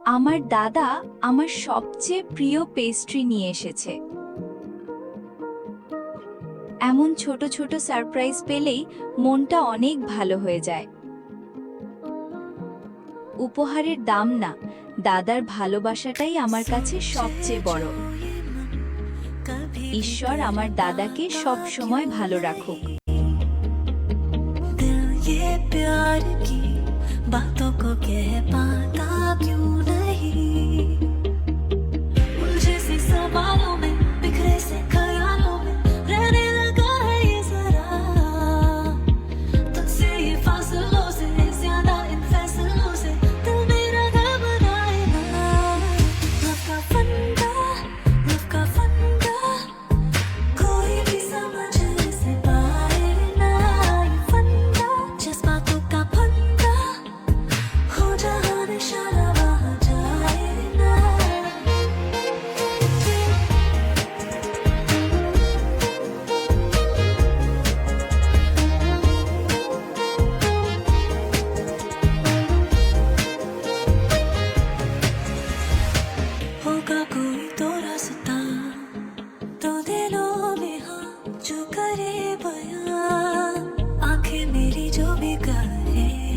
আমার দাদা আমার সবচেয়ে প্রিয় পেস্ট্রি নিয়ে এসেছে। এমন ছোট ছোট সারপ্রাইজ পেলেই মনটা অনেক ভালো হয়ে যায়। উপহারের দাম না, দাদার ভালোবাসাটাই আমার কাছে সবচেয়ে বড়। ঈশ্বর আমার দাদাকে সব সময় ভালো রাখুক। दिल ये प्यार की बातों को कह पाता